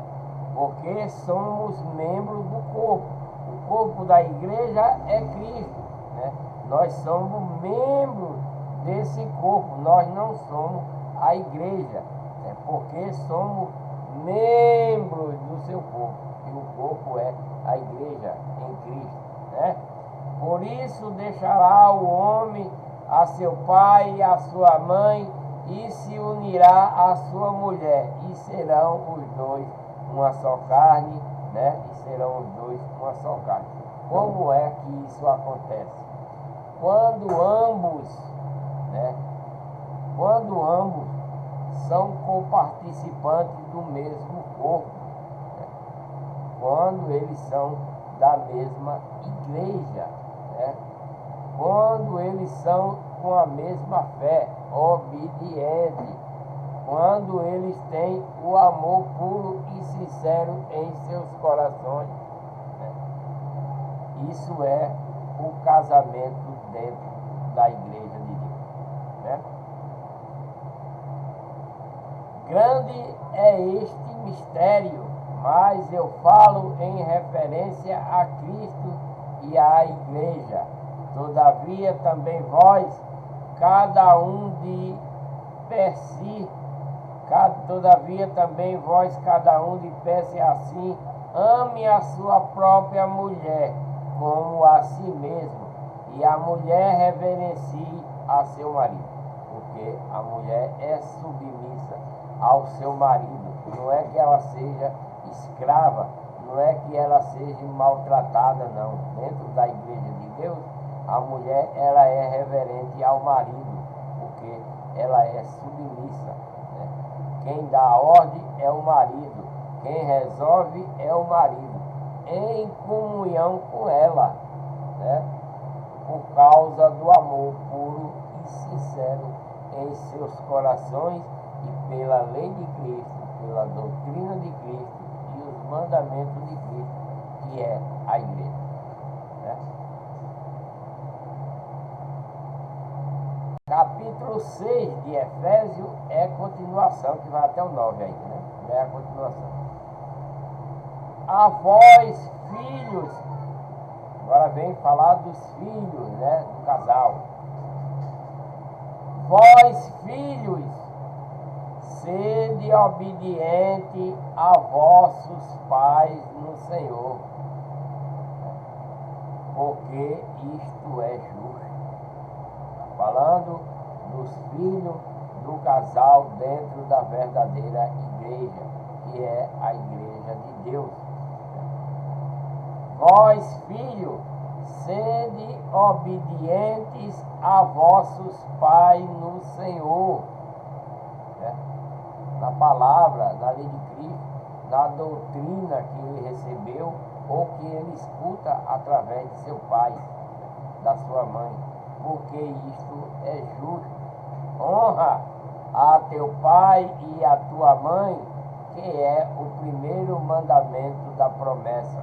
Porque somos membros do corpo. O corpo da igreja é Cristo, né? Nós somos membros desse corpo. Nós não somos a igreja, né? Porque somos membros do seu corpo. E o corpo é a igreja em Cristo, né? Por isso deixará o homem a seu pai e a sua mãe, e se unirá à sua mulher, e serão os dois uma só carne, né? E serão os dois uma só carne. Como é que isso acontece? Quando ambos, né? Quando ambos são coparticipantes do mesmo corpo, né? Quando eles são da mesma igreja, né? Quando eles são com a mesma fé, obediente, quando eles têm o amor puro e sincero em seus corações, né? Isso é o casamento dentro da igreja de Deus, né? Grande é este mistério, mas eu falo em referência a Cristo e à igreja. Todavia também vós, cada um de per si, todavia também vós, cada um de per si assim, ame a sua própria mulher como a si mesmo, e a mulher reverencie a seu marido, porque a mulher é submissa ao seu marido. Não é que ela seja escrava, não é que ela seja maltratada, não. Dentro da igreja de Deus, a mulher ela é reverente ao marido, porque ela é submissa, né? Quem dá a ordem é o marido, quem resolve é o marido, em comunhão com ela, né? Por causa do amor puro e sincero em seus corações, e pela lei de Cristo, pela doutrina de Cristo e os mandamentos de Cristo, que é a igreja, né? Capítulo 6 de Efésios é continuação, que vai até o 9 ainda, né? É a continuação. A vós, filhos, agora vem falar dos filhos, né? Do casal. Vós, filhos, sede obediente a vossos pais no Senhor, porque isto é justo. Falando dos filhos do casal dentro da verdadeira igreja, que é a igreja de Deus. Vós, filhos, sede obedientes a vossos pais no Senhor, né? Na palavra, na lei de Cristo, na doutrina que ele recebeu ou que ele escuta através de seu pai, da sua mãe, porque isto é justo. Honra a teu pai e a tua mãe, que é o primeiro mandamento da promessa.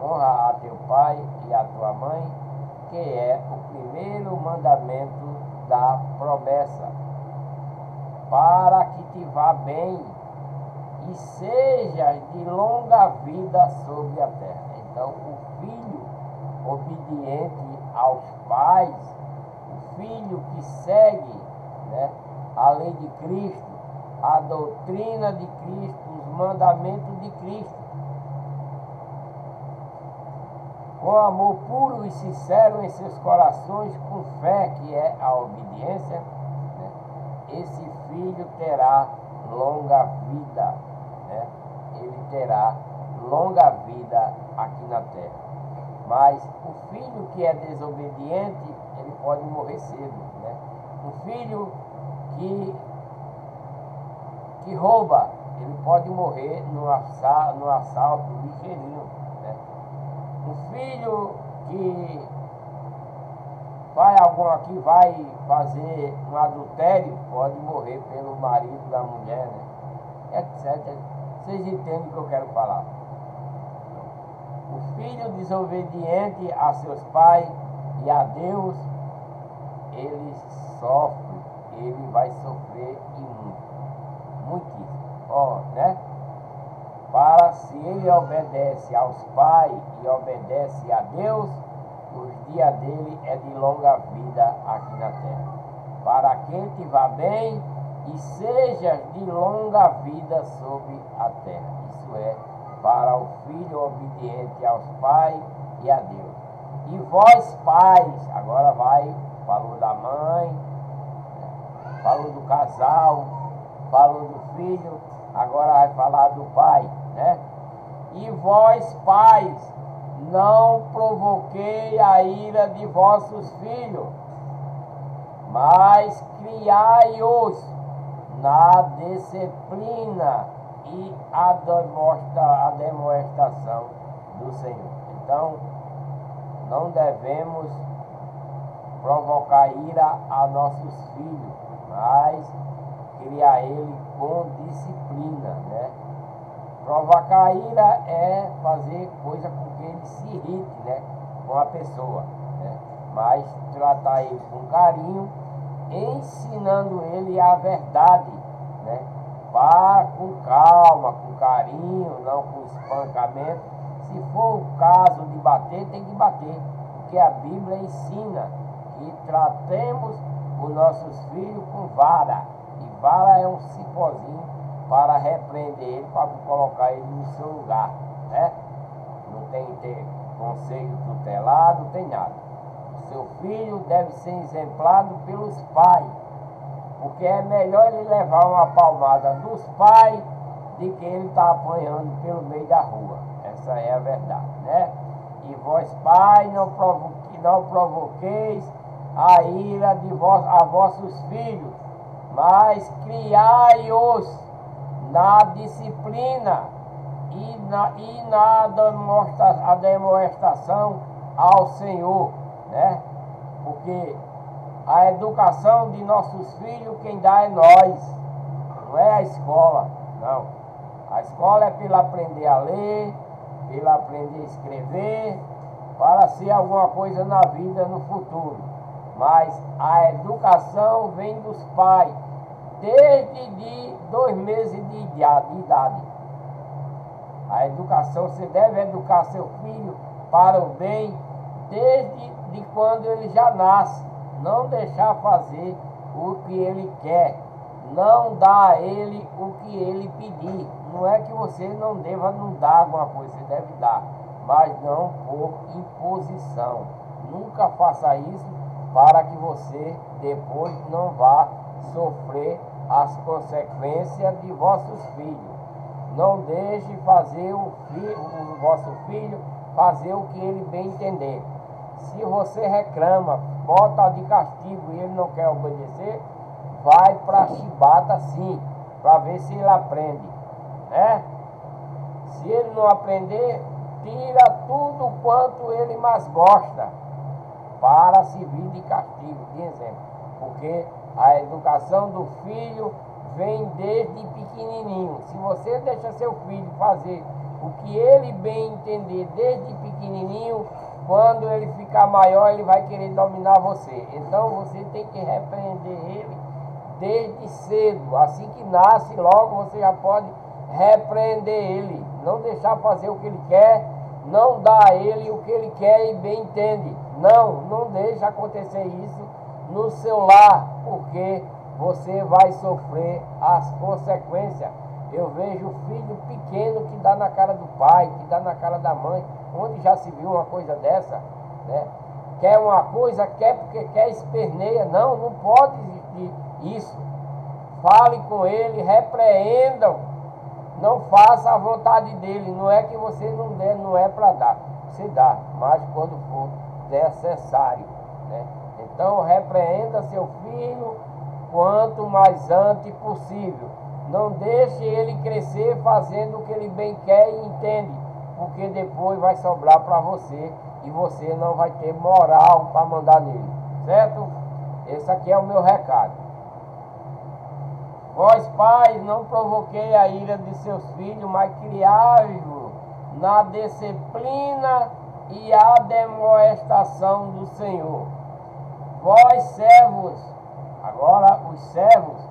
Honra a teu pai e a tua mãe, que é o primeiro mandamento da promessa, para que te vá bem e sejas de longa vida sobre a terra. Então, o filho obediente aos pais, o filho que segue, né, a lei de Cristo, a doutrina de Cristo, os mandamentos de Cristo, com amor puro e sincero em seus corações, com fé, que é a obediência, né, esse filho terá longa vida, né? Ele terá longa vida aqui na terra. Mas o filho que é desobediente, ele pode morrer cedo, né? O filho que rouba, ele pode morrer no assalto ligeirinho, né? O filho que vai fazer um adultério, pode morrer pelo marido da mulher, né? Etc. Vocês entendem o que eu quero falar? O filho desobediente a seus pais e a Deus, ele sofre, ele vai sofrer e muito, muitíssimo. Ó, né? Para se ele obedece aos pais e obedece a Deus, os dias dele é de longa vida aqui na terra. Para que te vá bem e sejas de longa vida sobre a terra. Isso é, para o filho obediente aos pais e a Deus. E vós pais, agora falou da mãe, falou do casal, falou do filho, agora vai falar do pai, né? E vós pais, não provoquei a ira de vossos filhos, mas criai-os na disciplina e a demonstração do Senhor. Então, não devemos provocar ira a nossos filhos, mas criar ele com disciplina, né? Provocar ira é fazer coisa com que ele se irrite, né? Com a pessoa, né? Mas tratar ele com carinho, ensinando ele a verdade, né? Com calma, com carinho, não com espancamento. Se for o caso de bater, tem que bater, porque a Bíblia ensina que tratemos os nossos filhos com vara, e vara é um cipózinho para repreender ele, para colocar ele no seu lugar, né? Não tem que ter conselho tutelado, não tem nada. O seu filho deve ser exemplado pelos pais, porque é melhor ele levar uma palmada dos pais do que ele está apanhando pelo meio da rua. Essa é a verdade, né? E vós, pai, não provoqueis a ira a vossos filhos, mas criai-os na disciplina e na demonstração ao Senhor, né? Porque a educação de nossos filhos quem dá é nós, não é a escola, não. A escola é para ele aprender a ler, para ele aprender a escrever, para ser alguma coisa na vida no futuro. Mas a educação vem dos pais, desde de 2 meses de idade. A educação, você deve educar seu filho para o bem desde de quando ele já nasce. Não deixar fazer o que ele quer, não dar a ele o que ele pedir. Não é que você não deva não dar alguma coisa, você deve dar, mas não por imposição. Nunca faça isso para que você depois não vá sofrer as consequências de vossos filhos. Não deixe fazer o vosso filho fazer o que ele bem entender. Se você reclama, bota de castigo e ele não quer obedecer, vai para a chibata sim, para ver se ele aprende, né? Se ele não aprender, tira tudo quanto ele mais gosta, para servir de castigo, de exemplo. Porque a educação do filho vem desde pequenininho. Se você deixa seu filho fazer o que ele bem entender desde pequenininho, quando ele ficar maior, ele vai querer dominar você. Então você tem que repreender ele desde cedo. Assim que nasce, logo você já pode repreender ele. Não deixar fazer o que ele quer, não dar a ele o que ele quer e bem entende. Não deixa acontecer isso no seu lar, porque você vai sofrer as consequências. Eu vejo filho pequeno que dá na cara do pai, que dá na cara da mãe. Onde já se viu uma coisa dessa, né? Quer uma coisa, quer porque quer, esperneia. Não pode existir isso. Fale com ele, repreendam. Não faça a vontade dele. Não é que você não der, não é para dar. Você dá, mas quando for necessário, né? Então repreenda seu filho quanto mais antes possível. Não deixe ele crescer fazendo o que ele bem quer e entende, porque depois vai sobrar para você e você não vai ter moral para mandar nele, certo? Esse aqui é o meu recado. Vós pais, não provoquei a ira de seus filhos, mas criai-vos na disciplina e a demonstração do Senhor. Vós servos, agora os servos,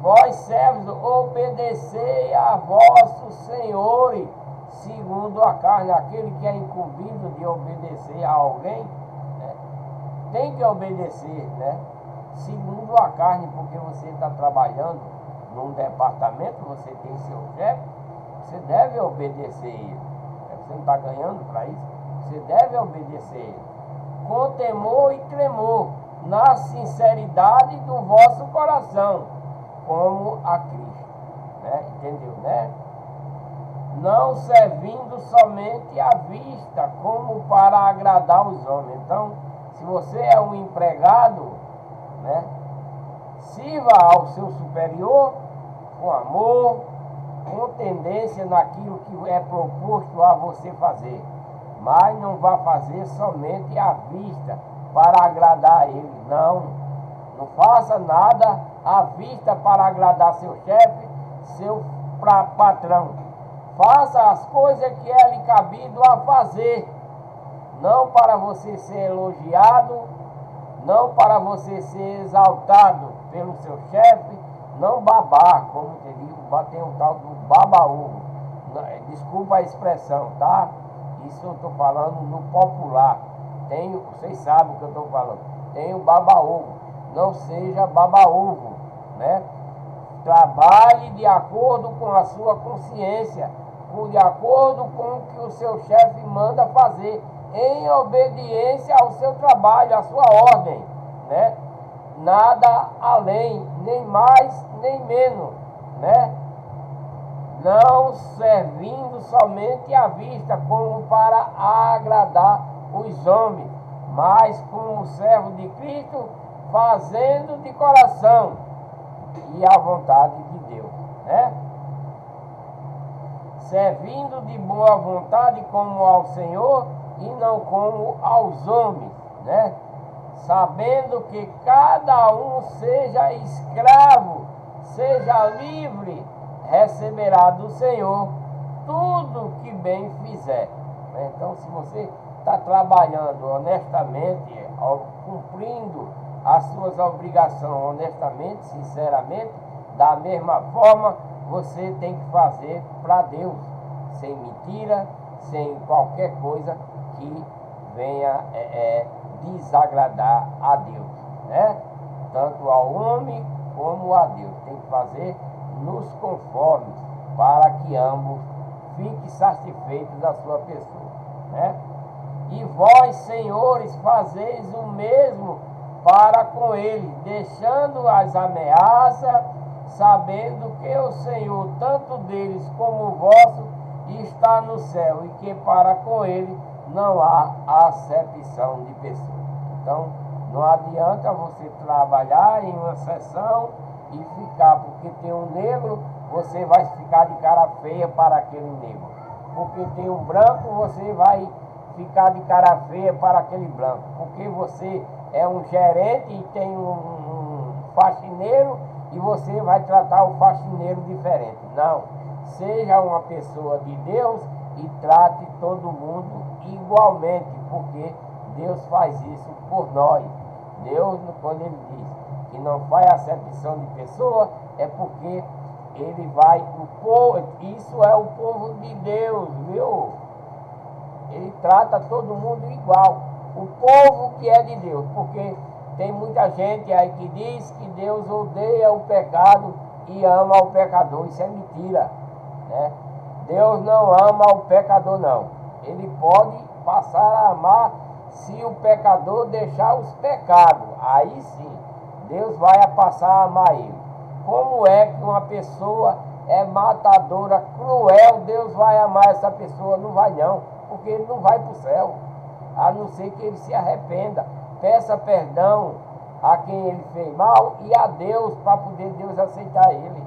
vós servos, obedecei a vossos senhores, segundo a carne. Aquele que é incumbido de obedecer a alguém, né, tem que obedecer, né, segundo a carne, porque você está trabalhando num departamento, você tem seu chefe, você deve obedecer ele. Você não está ganhando para isso, você deve obedecer ele, com temor e tremor, na sinceridade do vosso coração, como a Cristo, né? Entendeu, né? Não servindo somente à vista, como para agradar os homens. Então, se você é um empregado, né, sirva ao seu superior com amor, com tendência naquilo que é proposto a você fazer, mas não vá fazer somente à vista para agradar a ele. Não faça nada à vista para agradar seu chefe, seu patrão. Faça as coisas que é lhe cabido a fazer, não para você ser elogiado, não para você ser exaltado pelo seu chefe, não babar, como te digo, tem um tal do baba-ovo. Desculpa a expressão, tá? Isso eu estou falando no popular. Vocês sabem o que eu estou falando. Tem o baba-ovo. Não seja baba-ovo, né? Trabalhe de acordo com a sua consciência, de acordo com o que o seu chefe manda fazer, em obediência ao seu trabalho, à sua ordem, né? Nada além, nem mais, nem menos, né? Não servindo somente à vista, como para agradar os homens, mas como servo de Cristo, fazendo de coração e à vontade de Deus, né? Servindo de boa vontade como ao Senhor e não como aos homens, né? Sabendo que cada um seja escravo, seja livre, receberá do Senhor tudo que bem fizer. Então, se você está trabalhando honestamente, cumprindo as suas obrigações honestamente, sinceramente, da mesma forma, você tem que fazer para Deus, sem mentira, sem qualquer coisa que venha desagradar a Deus, né? Tanto ao homem como a Deus. Tem que fazer nos conformes, para que ambos fiquem satisfeitos da sua pessoa, né? E vós, senhores, fazeis o mesmo para com ele, deixando as ameaças, sabendo que o Senhor, tanto deles como o vosso, está no céu, e que para com ele não há acepção de pessoa. Então, não adianta você trabalhar em uma sessão e ficar, porque tem um negro, você vai ficar de cara feia para aquele negro. Porque tem um branco, você vai ficar de cara feia para aquele branco. Porque você é um gerente e tem um faxineiro e você vai tratar o faxineiro diferente. Não. Seja uma pessoa de Deus e trate todo mundo igualmente, porque Deus faz isso por nós. Deus, quando ele diz que não faz acepção de pessoa, é porque ele vai, o povo, isso é o povo de Deus, viu? Ele trata todo mundo igual, o povo que é de Deus, porque tem muita gente aí que diz que Deus odeia o pecado e ama o pecador. Isso é mentira, né? Deus não ama o pecador, não. Ele pode passar a amar se o pecador deixar os pecados. Aí sim, Deus vai passar a amar ele. Como é que uma pessoa é matadora, cruel, Deus vai amar essa pessoa? Não vai não, porque ele não vai para o céu, a não ser que ele se arrependa, peça perdão a quem ele fez mal e a Deus, para poder Deus aceitar ele.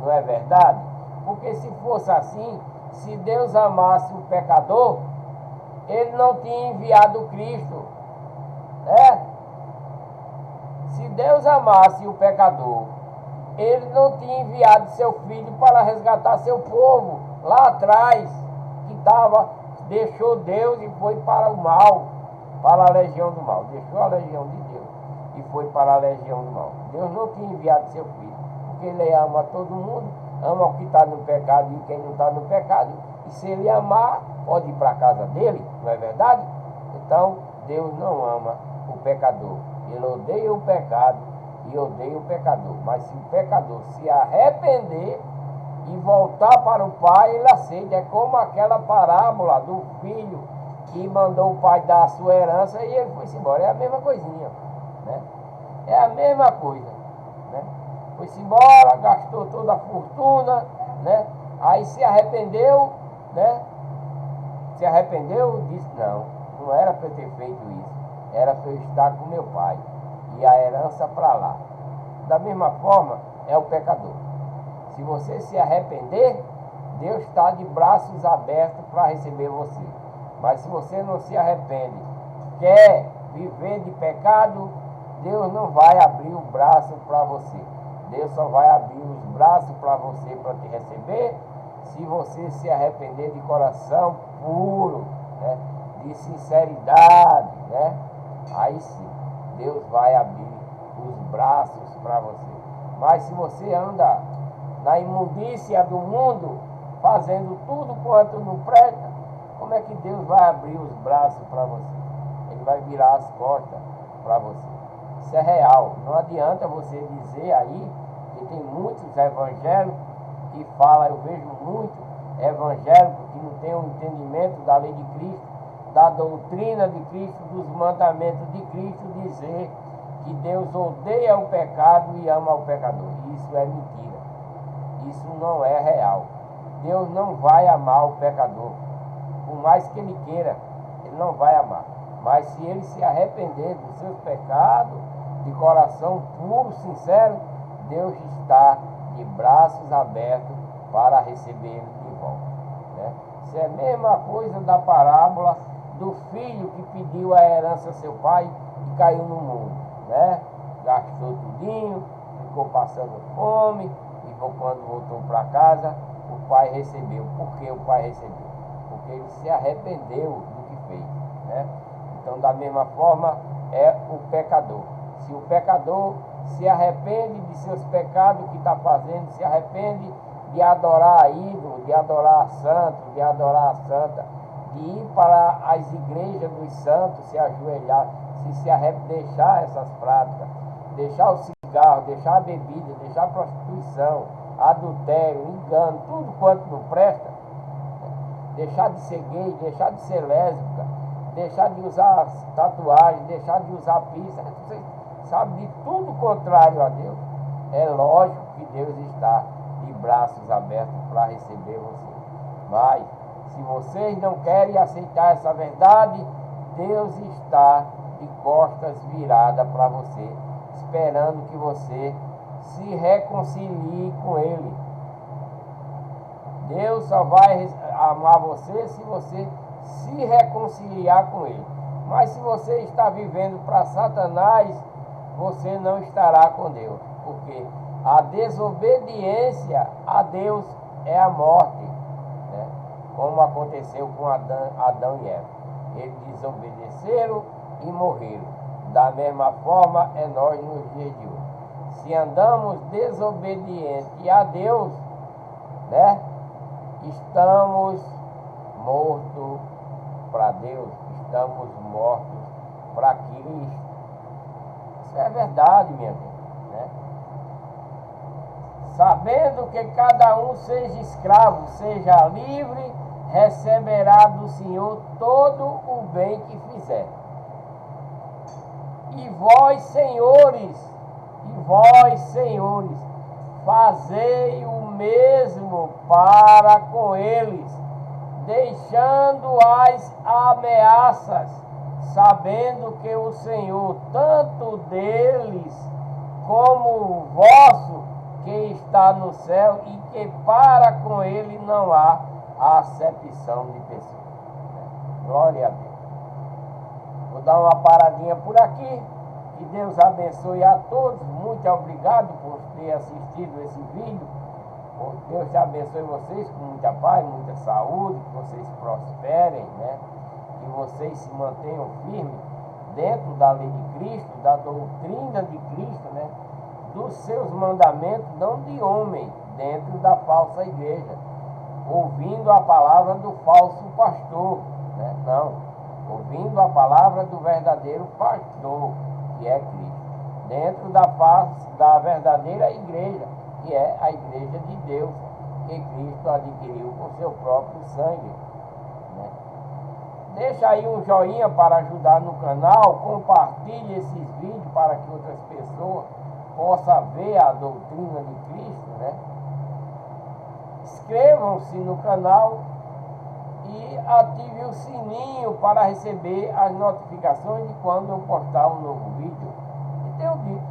Não é verdade? Porque se fosse assim, se Deus amasse o pecador, ele não tinha enviado Cristo, né? Se Deus amasse o pecador, ele não tinha enviado seu filho para resgatar seu povo. lá atrás, que deixou Deus e foi para o mal, para a legião do mal. Deixou a legião de Deus e foi para a legião do mal. Deus não tinha enviado seu filho, porque ele ama todo mundo, ama o que está no pecado e quem não está no pecado. E se ele amar, pode ir para a casa dele, não é verdade? Então, Deus não ama o pecador. Ele odeia o pecado e odeia o pecador. Mas se o pecador se arrepender e voltar para o pai, ele aceita. É como aquela parábola do filho que mandou o pai dar a sua herança e ele foi-se embora. É a mesma coisinha, né? É a mesma coisa, né? Foi-se embora, gastou toda a fortuna, né? Aí se arrependeu, né? Se arrependeu, disse: não era para eu ter feito isso, era para eu estar com meu pai e a herança para lá. Da mesma forma é o pecador. Se você se arrepender, Deus está de braços abertos para receber você. Mas se você não se arrepende, quer viver de pecado, Deus não vai abrir o braço para você. Deus só vai abrir os braços para você, para te receber, se você se arrepender de coração puro, né? De sinceridade, né? Aí sim, Deus vai abrir os braços para você. Mas se você anda na imundícia do mundo, fazendo tudo quanto não presta, como é que Deus vai abrir os braços para você? Ele vai virar as costas para você. Isso é real. Não adianta você dizer aí, que tem muitos evangélicos que falam, eu vejo muito evangélico que não tem o entendimento da lei de Cristo, da doutrina de Cristo, dos mandamentos de Cristo, dizer que Deus odeia o pecado e ama o pecador. Isso é mentira. Isso não é real. Deus não vai amar o pecador. Por mais que ele queira, ele não vai amar. Mas se ele se arrepender dos seus pecados, de coração puro, sincero, Deus está de braços abertos para receber ele de volta, né? Isso é a mesma coisa da parábola do filho que pediu a herança a seu pai e caiu no mundo, né? Gastou tudinho, ficou passando fome e quando voltou para casa, o pai recebeu. Por que o pai recebeu? Porque ele se arrependeu do que fez, né? Então, da mesma forma, é o pecador. Se o pecador se arrepende de seus pecados que está fazendo, se arrepende de adorar a ídolo, de adorar a santo, de adorar a santa, de ir para as igrejas dos santos, se ajoelhar, deixar essas práticas, deixar o cigarro, deixar a bebida, deixar a prostituição, adultério, engano, tudo quanto não presta, deixar de ser gay, deixar de ser lésbica, deixar de usar tatuagem, deixar de usar pizza, você sabe, de tudo contrário a Deus, é lógico que Deus está de braços abertos para receber você. Mas, se vocês não querem aceitar essa verdade, Deus está de costas viradas para você, esperando que você se reconcilie com Ele. Deus só vai amar você se você se reconciliar com Ele. Mas se você está vivendo para Satanás, você não estará com Deus. Porque a desobediência a Deus é a morte, né? Como aconteceu com Adão e Eva. Eles desobedeceram e morreram. Da mesma forma é nós nos dias de hoje. Se andamos desobedientes a Deus, né? Estamos mortos para Deus, estamos mortos para Cristo. Isso é verdade, minha gente, né? Sabendo que cada um seja escravo, seja livre, receberá do Senhor todo o bem que fizer. E vós, senhores, fazei o mesmo para com eles, deixando as ameaças, sabendo que o Senhor, tanto deles como o vosso, que está no céu, e que para com ele não há acepção de pessoas. Glória a Deus. Vou dar uma paradinha por aqui. Que Deus abençoe a todos. Muito obrigado por ter assistido esse vídeo. Deus te abençoe vocês com muita paz, muita saúde, que vocês prosperem, né? Que vocês se mantenham firmes dentro da lei de Cristo, da doutrina de Cristo, né? Dos seus mandamentos, não de homem, dentro da falsa igreja, ouvindo a palavra do falso pastor, né? Não, ouvindo a palavra do verdadeiro pastor, que é Cristo, dentro da verdadeira igreja, que é a igreja de Deus, que Cristo adquiriu com seu próprio sangue, né? Deixa aí um joinha para ajudar no canal, compartilhe esses vídeos para que outras pessoas possam ver a doutrina de Cristo, né? Inscrevam-se no canal e ative o sininho para receber as notificações de quando eu postar um novo vídeo. E tenho dito